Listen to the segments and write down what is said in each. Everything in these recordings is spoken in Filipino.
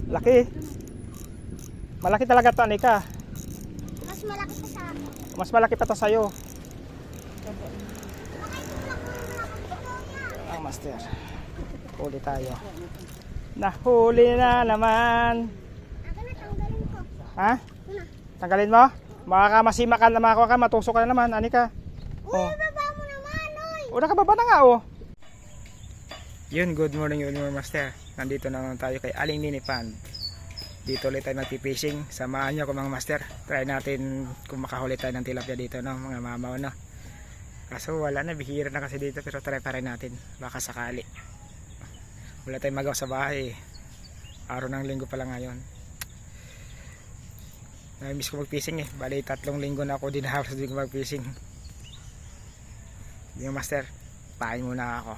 Laki. Malaki talaga to, Anika. Mas malaki pa sa akin. Mas malaki pa to sa'yo. Ang master. Huli tayo. Nahuli na naman. Ako na, tanggalin ko. Ha? Ito na. Tanggalin mo? Makamasima ka na, makakuha ka, matusok ka na naman, Anika. Uy, baba mo naman, oy. O, nakababa na nga, oh. Yun, good morning, master. Nandito na naman tayo kay Aling Nini Pond. Dito ulit tayo magpipishing. Samahan nyo ko mga master. Try natin kung makahuli tayo ng tilapia dito, no, mga mamaw, no. Kaso wala na, bihira na kasi dito, pero try pa rin natin. Baka sakali. Wala tayong magawa sa bahay. Araw ng linggo pa lang ngayon. Namiss ko mag-fishing eh. Bali 3 linggo na ako din halos din ko mag-fishing. Yung master, pain muna ako.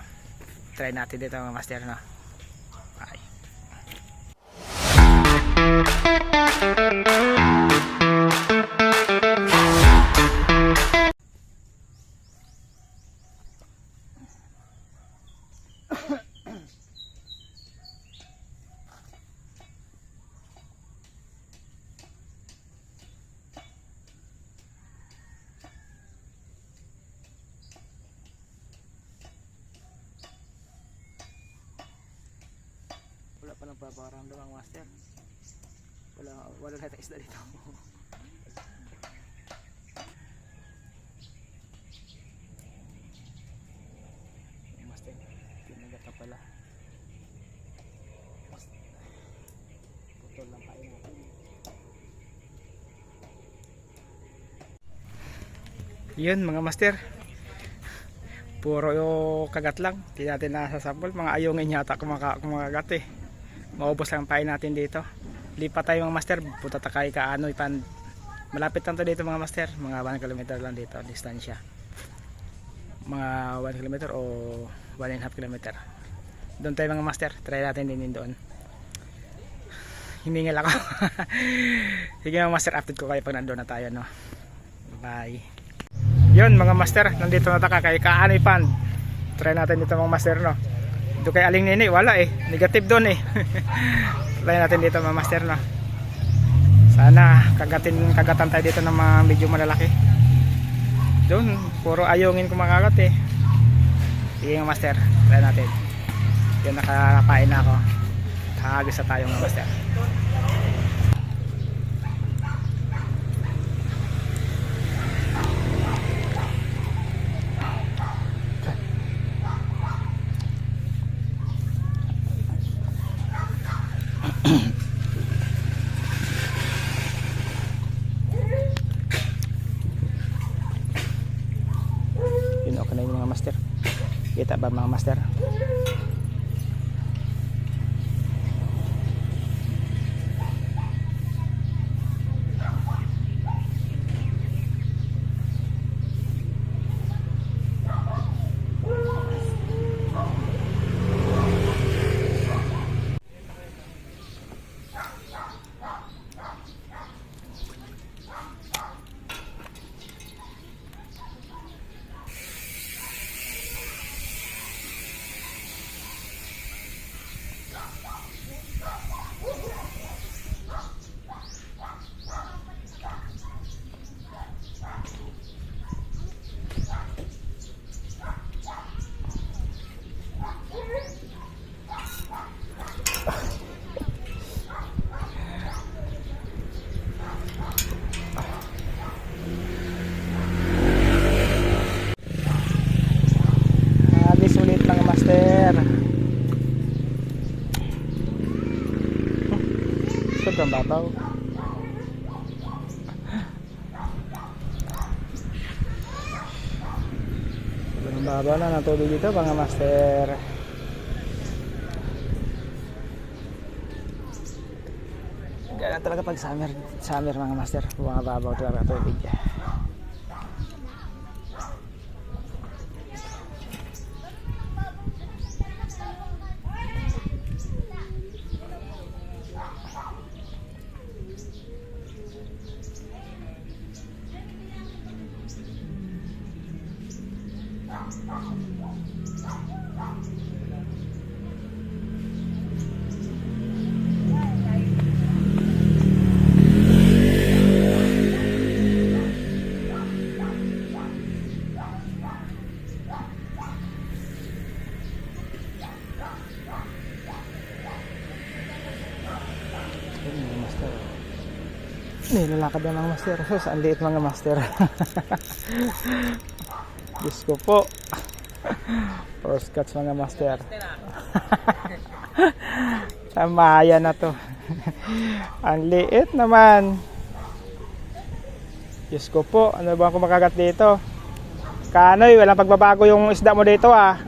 Try natin dito mga master, no. Bye. Wala pa nang paparamdam ang master. Wala lahat ang isda dito. Ang master, tinagat na pala. Putol lang kain natin. Yun mga master, puro yung kagat lang. Hindi natin nasasample. Mga ayungin yata kumakagat eh. Maubos lang pain natin dito. Lipat tayo mga master. Punta tayo kay Kaanoy Pond. Malapit lang to dito mga master. Mga 1 km lang dito distansya. Mga 1 km o 1.5 km. Doon tayo mga master. Try natin din doon. Hiningal ako. Sige mga master, update ko kayo pag nandoon na tayo, no. Bye. Yun mga master, nandito na tayo kay Kaanoy Pond. Try natin dito mga master, no. Dito kay Aling Nini, wala eh. Negative doon eh. Try natin dito mga master, no. Sana kagatan tayo dito ng mga medyo malalaki. Doon, puro ayungin kumakagat eh. Sige mga master, try natin. Yun, nakakapain na ako. Hagis na tayo mga master. Yun, okay na yun mga master. Kita ba mga master? Sobrang babaw. Sobrang babaw na ng tubig dito mga master. Ganyan talaga pag summer mga master. Bumababaw talaga tubig. Nilalakad na mga master. So, ang liit mga master. Diyos ko po. First cuts mga master. Tamaya na to. Ang liit naman. Diyos ko po. Ano ba ang kumakagat dito? Kanoy, walang pagbabago yung isda mo dito ah.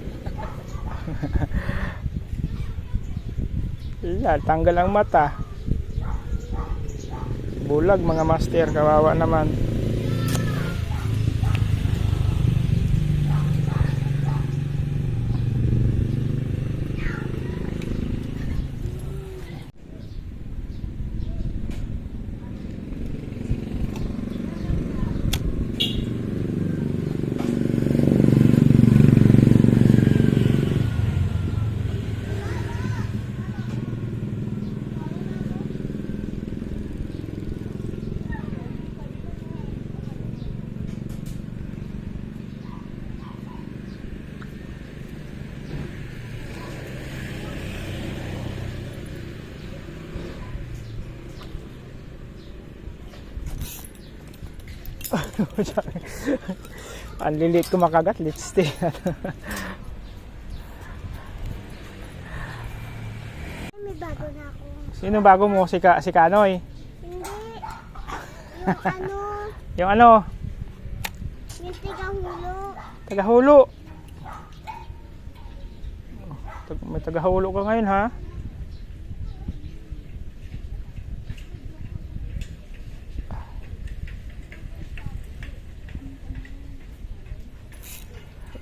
Tanggal ang mata. Bulag mga master, kawawa naman. Ang lilit ko makagat, let's stay. May bago na ako. Sino bago mo? Si Kanoy? Hindi. Yung ano, Yung ano? yung tigahulo. Tagahulo. May tagahulo ka ngayon ha?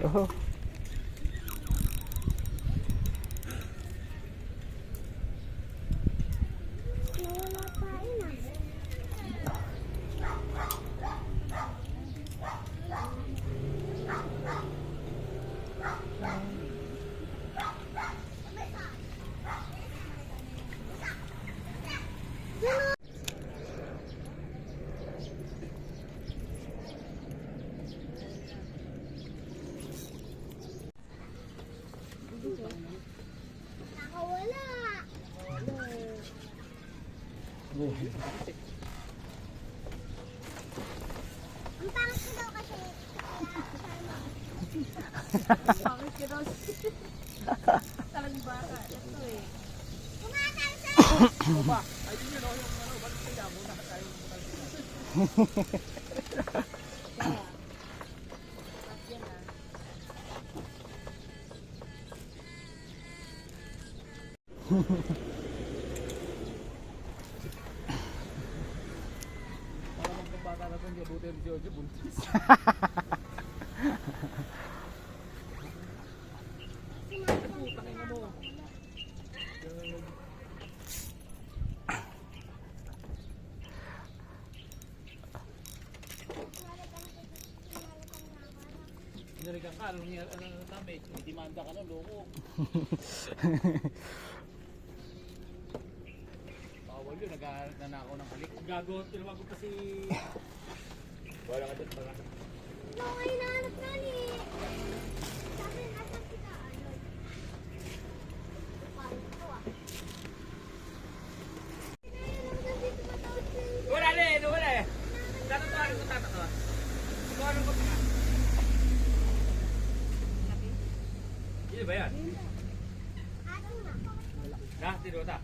Oh. Nawala pa ina. Nakawala. Ang pangit ko daw kasi. Kumakalsa. Narigang ka, ano namin, demanda ka na, loko. Bawal yun, nagnanakaw ng halik. Gago, tinawa ko kasi... Wala ka dyan pala. No, ay nahanap na ni. Sabi, asan kita? Ano? Pangit ko ah. Wala na eh, wala eh. Tatatawarin ko tatatawa. Tawarin ko ka. Hindi ba yan? Ano na? Ha? Tino ta?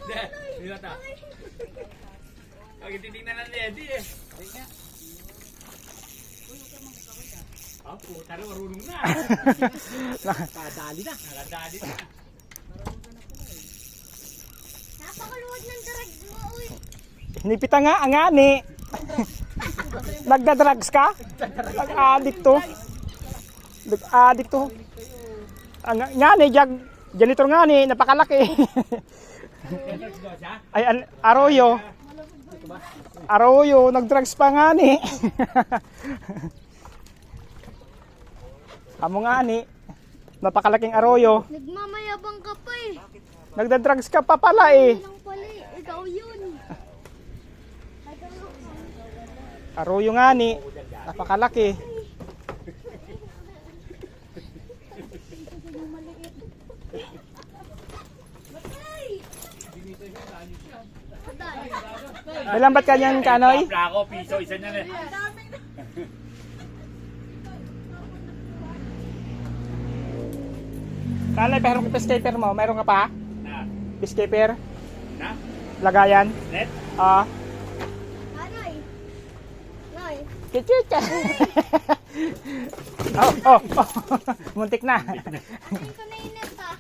Hindi, tino ta. Pag titignan ng Lady eh. Hindi nga. Ah, puta na, marunong na. Nakadali na. Nakadali na. Napakaluwag ng drugs mo, uy. Hinipita nga ang ani. Nagda-drugs ka? Nag-addict to. Nag-addict to. Ang ngani, janitor ngani, napakalaki. Ay, Arroyo. Arroyo, nag-drugs pa ngani. Amo ngani, napakalaking Arroyo. Nagmamayabang ka pa eh. Nagda-drugs ka pa pala eh. Lang pala eh. Ikaw yun. Arroyo ngani, napakalaki. May lambat ka niyan, Kanoy? Plako, piso, isa niyan eh. Kanoy, pero kung peskaper mo, mayroon ka pa? Na. Peskaper? Na? Lagayan? Net? Ah. Anoy. Noy. Kichika. Oh. Muntik na. Atin ko na init pa.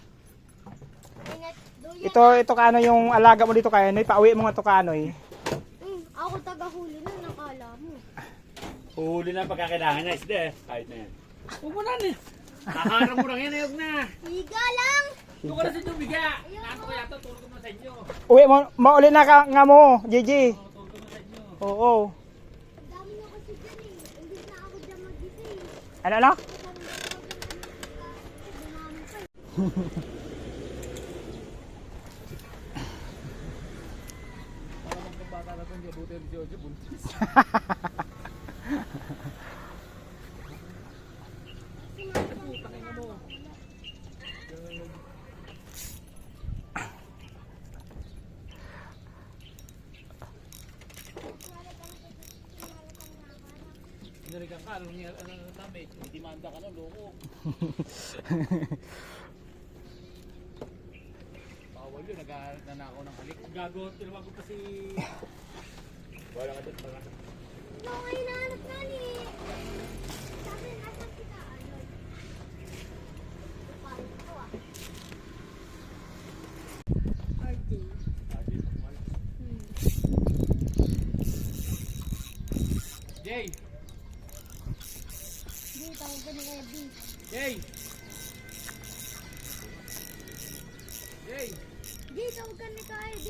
Init. Ito Kanoy yung alaga mo dito Kanoy. Pauwi mo nga to Kanoy. Ako taga-huli na, nakala mo. Huli na pagkakailangan niya, isda eh. Kahit na yan. Huwag mo na eh. Kaharang mo lang yan, ayog na. Higa lang. Doon ka na sa tubiga. Nato ko yata, tulog ko na sa inyo. Uwi mo, mauli na ka nga mo, Gigi. Tulog ko na sa inyo. Oo. Dami na kasi dyan eh. Hindi na ako dyan mag-isa eh. Ano? Dumami pa eh. Para magpabata na itong gabuti ng Jojo, buntis. Narigang ka, anong tami? Demanda ka na, loko. Bawal yun, nagnanakaw ng halik. Gago, tinawag ko pa si... Wala ka dyan, wala ka. No, ngayon nahanap na ni. Sabi, nasan kita? Anoy. Paano ko ah? RJ. Jay! Di, tawag ka ni Kuya B. Jay! Jay! Di, tawag ka ni Kuya B.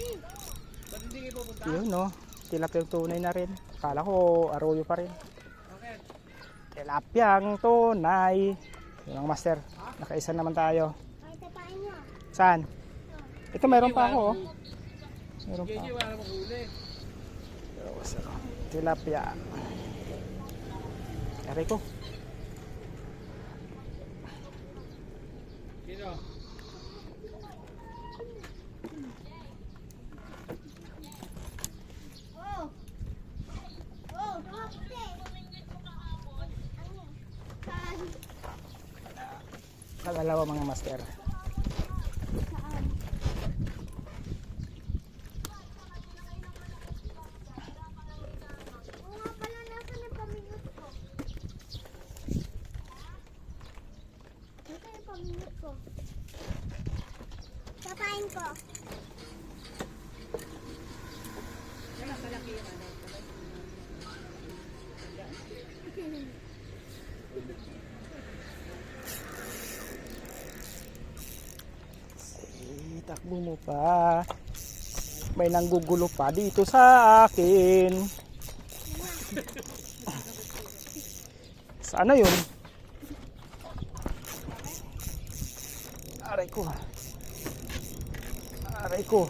Ba't hindi kayo pupunta? Yun no. Tilapia yung tunay na rin. Akala ko arroyo pa rin. Bakit? Tilapia ang tunay. Yun ang master. Nakaisa naman tayo. Ay, tapain niyo. Saan? Ito mayroon pa ako oh. Mayroon pa Jay, ako. wala namang huli. Tilapia. Aray ko. Sino? Oh. Oh, kapte. Ano? Saan? Kagalawa mga master. Saan? Oo nga pala, nasa na pamingot ko? Nasa yung pamingot ko? Tapain ko. Takbo mo pa. May nanggugulo pa dito sa akin. Sana yun? Aray ko. Aray ko.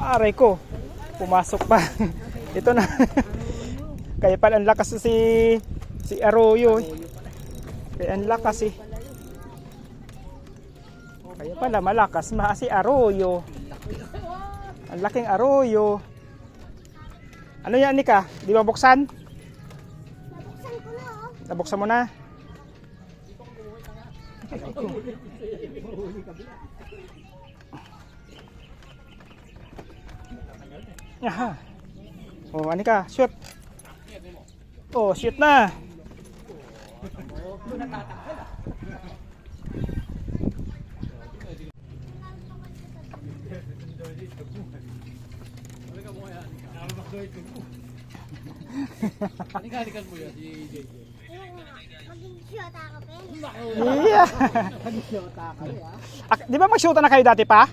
Aray ko. Pumasok pa. Ito na. Kaya pala ang lakas si Arroyo. Kaya ang lakas eh. Kaya pala malakas si Arroyo. Ang laking Arroyo. Ano yan Nika? Di ba buksan? Nabuksan ko na oh. Nabuksan mo na? Aha. Oh, Anika, shoot. Oh, shoot na. Halikan mo yan, si JJ. Ayun nga. Maging siyota ka pa yun. Yeah. Di ba mag-shoot na kayo dati pa?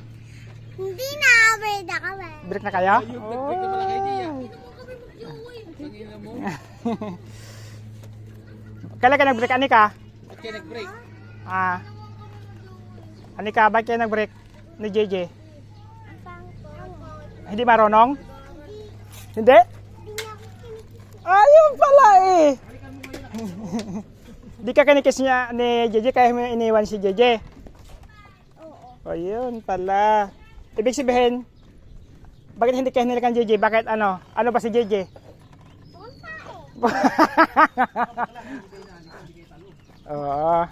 Hindi na, break na kami. Break na kayo? Nag-break na pala kayo, Jay. Tangina mo. Kailan ka nag-break, Anika? Ba't kayo nag-break? Ah. Anika, bakit kayo nag-break ni JJ? Ang pangko. Hindi marunong? Hindi? Hindi niya ako kinikita. Ayun pala eh. Di ka kinikis niya ni JJ kaya mo iniwan si JJ. Oo. Ayun pala. Ibig sabihin, Bakit hindi kayo hinilakan JJ? Bakit ano? Ano ba si JJ? Punta Oo.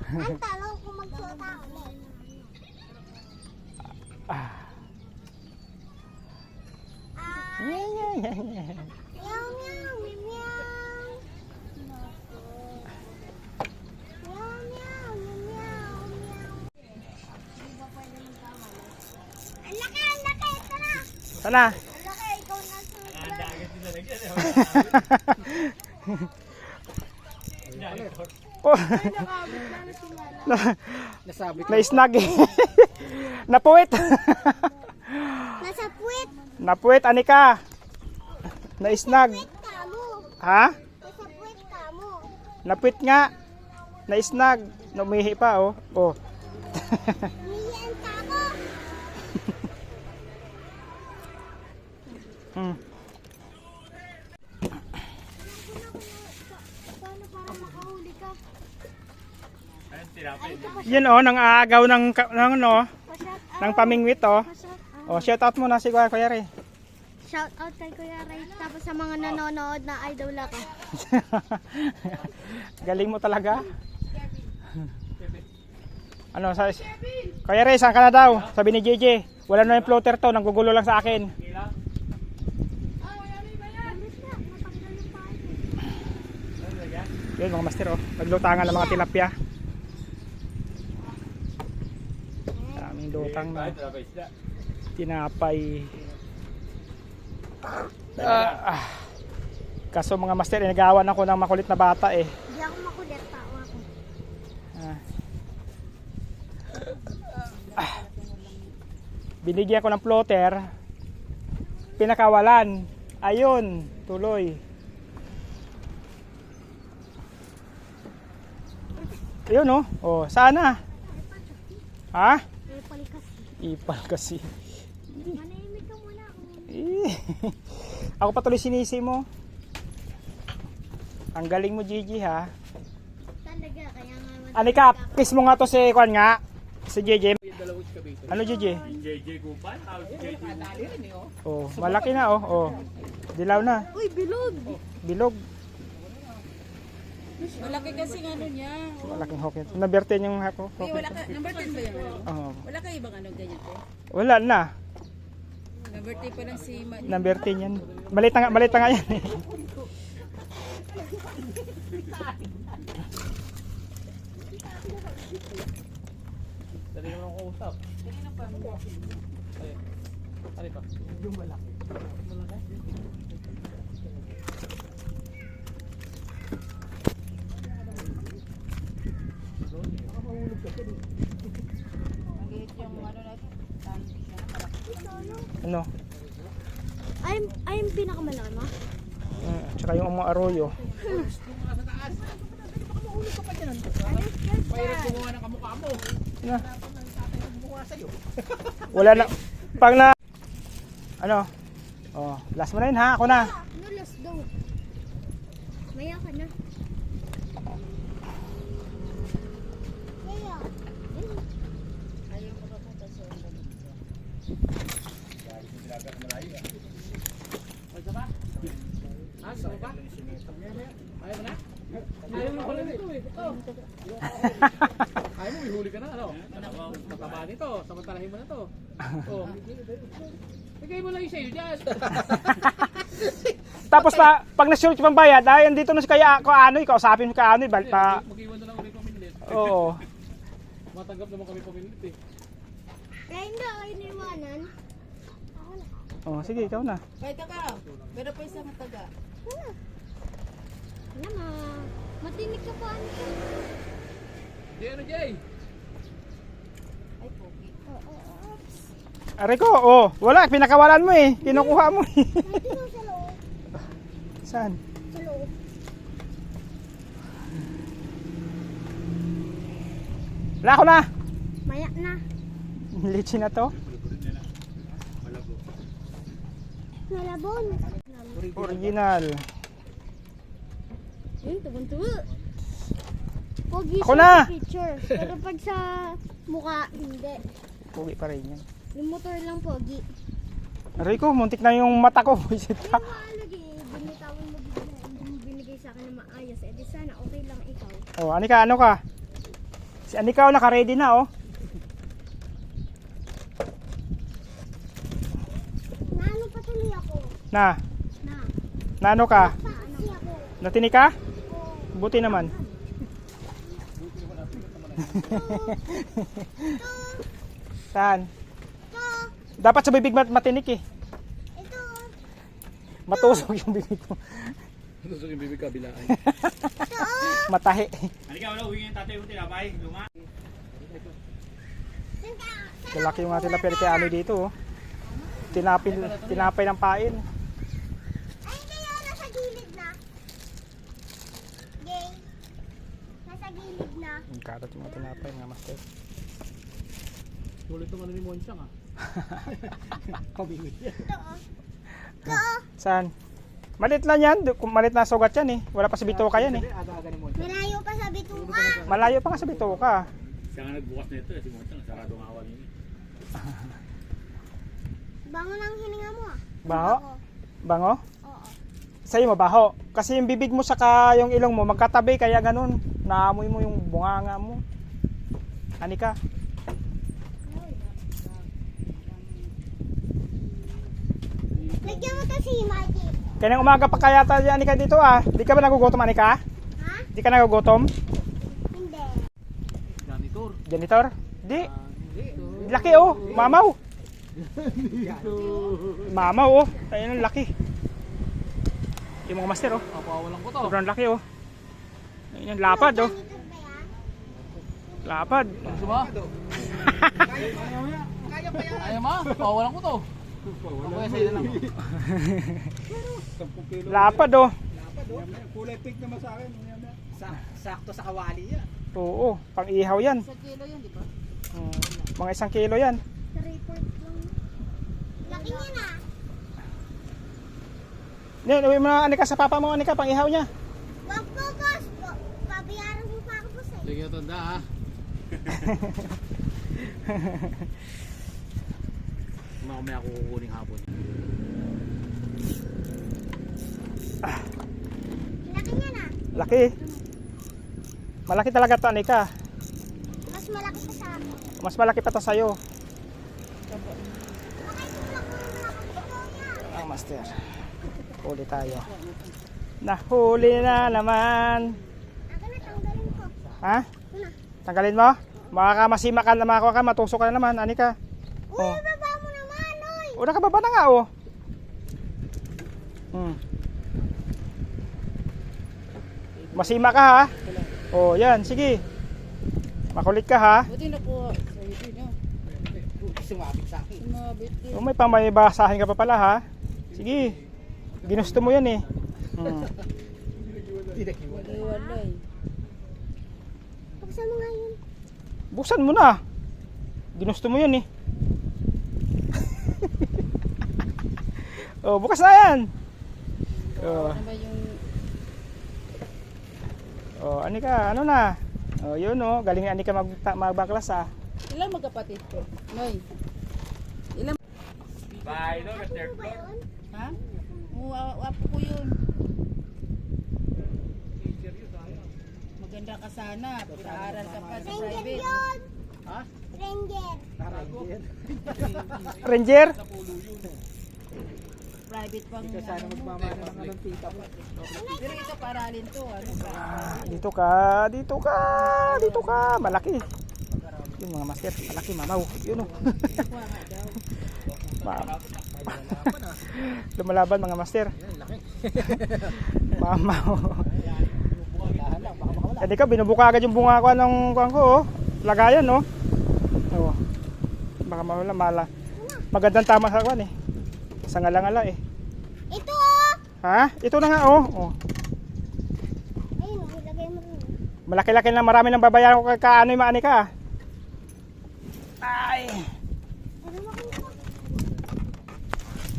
Ang tanong kung magsuot ako ulit. Ah. Ah, Yeah. meow, meow, meow, meow. Meow, meow, meow, meow. Ang laki, ang laki. Ito na. Sana. Ang laki, ikaw na susunod. Oh. Nasabi ko. Na-snag eh. Napuwit. Nasa puwit. Napuwit, Anika. Na-snag. Puwit ka mo. Ha? Nasa puwit ka mo. Napuwit nga. Na-snag. Numihi pa, oh. Oh. Niyan ka mo. Hmm. Paano para makahuli ka? Ayun, tinapay. Yun oh, nang aagaw ng, ng ano, Pa-shout out. ng pamingwit oh. Pa-shout out. Oh, shout out mo na si Kuya Ray. Shout out kay Kuya Ray. Tapos sa mga nanonood na idol ako. Galing mo talaga. Ano, sa Kuya Ray, saan ka na daw? Sabi ni JJ, wala na yung floater to, nanggugulo lang sa akin. Yun mga master oh, naglutangan ng mga tilapia. Daming lutang na tinapay. Kaso mga master, nagawan ako ng makulit na bata eh. Hindi ako makulit. Tao ako. Binigyan ko ng floater, pinakawalan. Ayun, tuloy. Ayun oh. Oh, sana. Ha? Eh, palikas. Ipal kasi. Manahimik ka muna. Ako patuloy sinisi mo. Ang galing mo Gigi ha. Talaga, kaya nga. Anika, kiss mo nga to si Kwan nga. Si JJ. Ano JJ? JJ Kupan? JJ Oh, malaki na oh. Oh. Dilaw na. Uy, bilog. Bilog. Malaki kasi ano niya. Malaking hokit. Naberte yung hako. Eh, wala ka, number 10 ba yan? Oh. Wala ka ibang ano ganyan po? Wala na. Number 10 pa lang si Naberte yan. Balita nga yan eh. Dali naman ako usap. Kanina pa. Ano ito? Yung malaki. Maliit yung ano natin. Ano? Ay, yung pinakamalaki mo? Tsaka yung mga arroyo. Mahirap gumawa ng kamukha mo. Na. Wala na. Pag na ano? Oh, last mo na yun ha. Ako na. No, let's go. Maya ka na. Maya. Ayaw mo kapunta sa Saan ba? Ayaw mo na? Ayaw mo pala nito eh. Ayaw mo, ihuli ka na ano? Mataba nito, samantalahin mo na to. Oh. Bigay mo lang yung sa'yo dyan. Tapos pag na-sure pang bayad, ay andito na si kaya ko ano, kausapin mo ka ano, balik pa. Mag-iwan na lang ulit pamilit. Oo. Matanggap naman kami pamilit eh. Kaya hindi ako iniwanan. Ako na. Oh, sige, ikaw na. Kahit ka, pero pa isang taga. Ano ma? Matinig ka pa. Ano ka? Di ano Jay? Ay, pogi. Aray ko, oh, wala, pinakawalan mo eh. Kinukuha mo eh. Dito sa loob. Saan? Sa loob. Wala ako na. Maya na. Litsi na to. Malabon. Original. Tugon-tugo. Pogi Ako siya na! sa picture. Pero pag sa mukha, hindi. Pugi pa rin yan. Yung motor lang pogi. Aray ko, muntik na yung mata ko. Visit ka. Lagi, binitawan mo bigla. Hindi mo binigay sa akin na maayos. Eh di sana okay lang ikaw. Oh, Anika, ano ka? Si Anika, oh, naka-ready na, oh. Naano pa tuloy ako? Na, Na. na ano ka? Paano? Ako. Natini ka? Oo. Buti naman. Saan? Ito. Dapat sa bibig matinik eh. Ito. Matusok yung bibig mo. Gusto yung bibig kabilaan. Matahi. Halika, wala, uwi yung tatay mo tinapay. Luma. Lalaki yung ating lapir kay Ano dito, oh. Tinapay ng pain. Ay, hindi yun. Nasa gilid na. Gay. Nasa gilid na. Ang karat yung mga tinapay, mga master. Tuloy itong ano ni Monchang ah. Kabingit yan. Ito, oh. Ito, oh. Saan? Malit lang yan. Kung malit na sugat yan eh. Wala pa sa bituka yan eh. Aga-aga ni Monchang. Malayo pa sa bituka. Malayo pa nga sa bituka. Siya nga nagbukas na ito, si Monchang. Sarado nga awal yun. Bango ng hininga mo, ah. Baho? Ako. Bango? Oo. Sa'yo mabaho. Kasi yung bibig mo saka yung ilong mo magkatabi kaya ganun. Naamoy mo yung bunganga mo. Anika. Lagyan mo to si Magic. Kaya umaga pa kaya tayo Anika dito ah. Di ka ba nagugutom Anika? Ha? Di ka nagugutom? Hindi. Janitor. Janitor? Di. Laki oh. Mamaw. Mamaw oh. Ayun ang laki. Yung mga master oh. Papawalan ko to. Sobrang laki oh. Ayun yung lapad oh. Ganito ba yan? Lapad. Gusto mo? Ayaw mo? Papawalan ko to. Ako yung sa'yo na lang. Lapad oh. Kulay pink naman sa akin. Sakto sa kawali yan. Oo. Pang ihaw yan. 1 kilo yan, di ba? Mga 1 kilo yan. 3 lang. Laki niya na. Yan, uwi mo na Anika sa papa mo Anika. Pang ihaw niya. Wag po, boss. Babayaran mo pa ako, boss, eh. Sige, tanda ha. Mamaya ako kukuning hapon. Laki niya na. Laki. Malaki talaga to Anika. Mas malaki pa sa akin. Mas malaki pa to sa'yo. Bakit tulak mo naman ako dito, yan? Ang master. Huli tayo. Nahuli na naman. Ako na, tanggalin ko. Ha? Ito na. Tanggalin mo? Makakamasimak ka na makakuha ka. Matusok ka na naman Anika. Uy, Oh. baba mo naman, oy. O nakababa na nga oh. Masima ka ha. Oh yan. Sige. Makulit ka ha. Buti nakuha. Sa'yo din, no? Sumabit sa akin. Sumabit din. Oh, may pamabasahin ka pa pala ha. Sige. Ginusto mo yan eh. Walay-walay. Buksan mo nga yun. Buksan mo na. Ginusto mo yan eh. Oh, bukas na yan. Oh, Ano ba yung... oh, Anika, ano na? Oh, yun oh, galing ni Anika magbaklas ah. Ilan magkapatid ko? Noy. Ilan? Bye, no? Third Ano ba floor. yun? Ha? Wapo ko yun. Maganda ka sana. Pag-aaral ka pa sa Ranger private. yun. Ha? Ranger. Ranger? Private pang ano mo. Pero ito paralin to. Ano ba? Dito ka, dito ka, dito ka. Malaki. Yung mga master, malaki mamaw. Yun oh. Kuha nga daw. Lumalaban mga master. Mamaw. Hindi ka, binubuka agad yung bunga ko ng kuwan ko oh. Lagayan oh. Oh. Baka mala. Magandang tama sa kuwan eh. Sa ngala-ngala eh. Ito, oh. Ha? Ito na nga oh. Oh. Ayun, oh, ilagay mo rin. Malaki-laki na marami nang babayaran ko kay Kaanoy Maani ka. Ay. Ano mo kayo?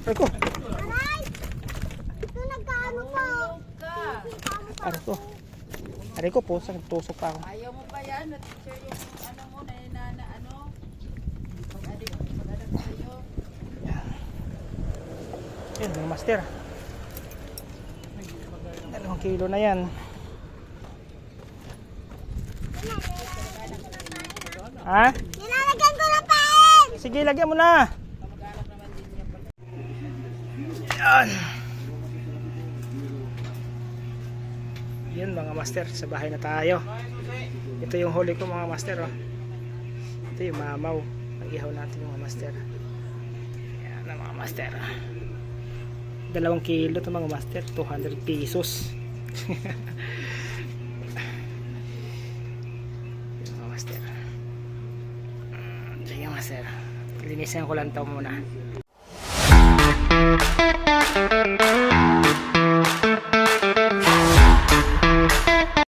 Ay ko. Aray! Ito nagkaano pa, oh. Ka. Kita mo pa. Aray ko. Aray ko po, tusok pa ako. Ayaw mo pa yan. Na-teacher yung ano mo na ano. Pag-adik sa'yo. Yan mga master. 2 kilo na yan. Ha? Nilalagyan ko na pain! Sige, lagyan mo na. Yan. Yan mga master, sa bahay na tayo. Ito yung huli ko mga master. Oh. Ito yung mamaw. Nag-ihaw natin mga master. Yan na mga master. 2 kilo ito mga master. 200 pesos. Yan mga master. Sige master. Linisin ko lang ito muna.